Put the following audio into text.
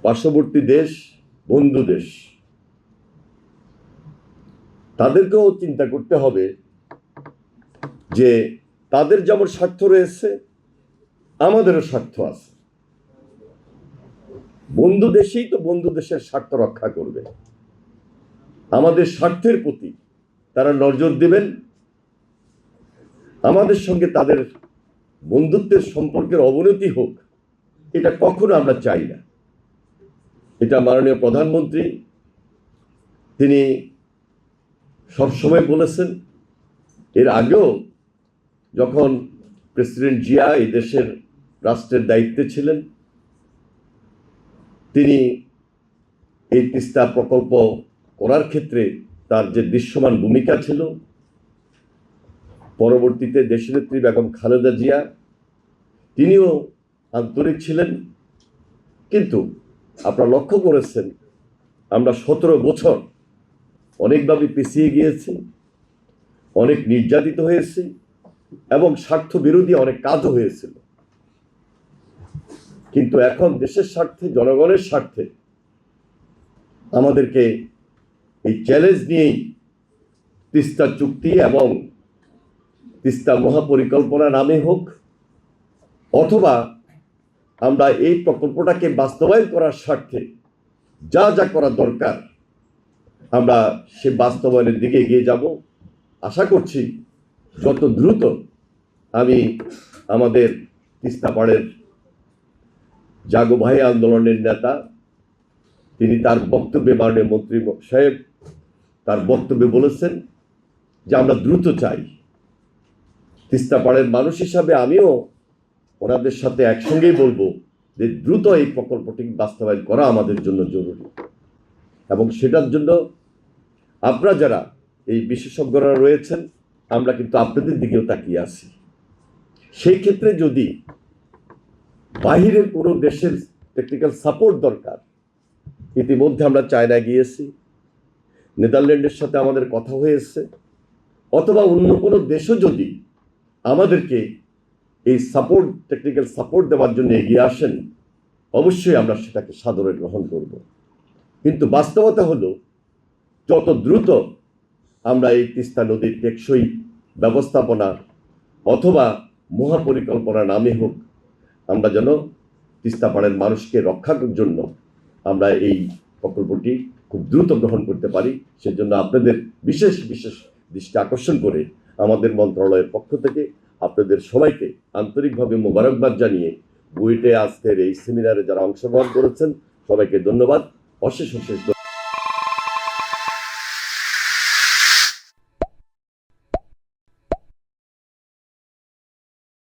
পার্শ্ববর্তী দেশ, বন্ধু দেশ, তাদেরকেও চিন্তা করতে হবে যে তাদের যেমন স্বার্থ রয়েছে, আমাদেরও স্বার্থ আছে। বন্ধু দেশেই তো বন্ধু দেশের স্বার্থ রক্ষা করবে। আমাদের স্বার্থের প্রতি তারা নজর দেবেন, আমাদের সঙ্গে তাদের বন্ধুত্বের সম্পর্কের অবনতি হোক, এটা কখনো আমরা চাই না। এটা মাননীয় প্রধানমন্ত্রী তিনি সবসময় বলেছেন। এর আগেও যখন প্রেসিডেন্ট জিয়া এই দেশের রাষ্ট্রের দায়িত্বে ছিলেন, তিনি এই তিস্তা প্রকল্প করার ক্ষেত্রে তার যে দৃশ্যমান ভূমিকা ছিল, পরবর্তীতে দেশনেত্রী বেগম খালেদা জিয়া তিনিও আন্তরিক ছিলেন। কিন্তু আপনারা লক্ষ্য করেছেন আমরা 17 বছর অনেকভাবে পিছিয়ে গিয়েছি, অনেক নির্যাতিত হয়েছি এবং স্বার্থ বিরোধী অনেক কাজও হয়েছিল। কিন্তু এখন দেশের স্বার্থে, জনগণের স্বার্থে আমাদেরকে এই চ্যালেঞ্জ নিয়েই তিস্তা চুক্তি এবং তিস্তা মহাপরিকল্পনা নামে হোক, অথবা আমরা এই প্রকল্পটাকে বাস্তবায়ন করার স্বার্থে যা যা করা দরকার আমরা সে বাস্তবায়নের দিকে এগিয়ে যাব। আশা করছি যত দ্রুত আমি আমাদের তিস্তা পাড়ের জাগো ভাই আন্দোলনের নেতা, তিনি তার বক্তব্যে, মাননীয় মন্ত্রী সাহেব তার বক্তব্যে বলেছেন যে আমরা দ্রুত চাই। তিস্তা পাড়ের মানুষ হিসাবে আমিও ওনাদের সাথে একসঙ্গেই বলবো যে দ্রুত এই প্রকল্পটি বাস্তবায়ন করা আমাদের জন্য জরুরি, এবং সেটার জন্য আপনারা যারা এই বিশেষজ্ঞরা রয়েছেন, আমরা কিন্তু আপনাদের দিকেও তাকিয়ে আছি। সেই ক্ষেত্রে যদি বাহিরের কোনো দেশের টেকনিক্যাল সাপোর্ট দরকার, ইতিমধ্যে আমরা চায়না গিয়েছি, নেদারল্যান্ডের সাথে আমাদের কথা হয়েছে, অথবা অন্য কোনো দেশও যদি আমাদেরকে এই সাপোর্ট, টেকনিক্যাল সাপোর্ট দেওয়ার জন্য এগিয়ে আসেন, অবশ্যই আমরা সেটাকে সাদরে গ্রহণ করব। কিন্তু বাস্তবতা হলো যত দ্রুত আমরা এই তিস্তা নদীর টেকসই ব্যবস্থাপনা অথবা মহাপরিকল্পনা নামে হোক, আমরা যেন তিস্তা পাড়ের মানুষকে রক্ষার জন্য আমরা এই প্রকল্পটি খুব দ্রুত গ্রহণ করতে পারি। সেজন্য আপনাদের বিশেষ বিশেষ দৃষ্টি আকর্ষণ করে আমাদের মন্ত্রণালয়ের পক্ষ থেকে আপনাদের সবাইকে আন্তরিকভাবে মোবারকবাদ জানিয়ে বুয়েটে আজকের এই সেমিনারে যারা অংশগ্রহণ করেছেন সবাইকে ধন্যবাদ, অশেষ অশেষ।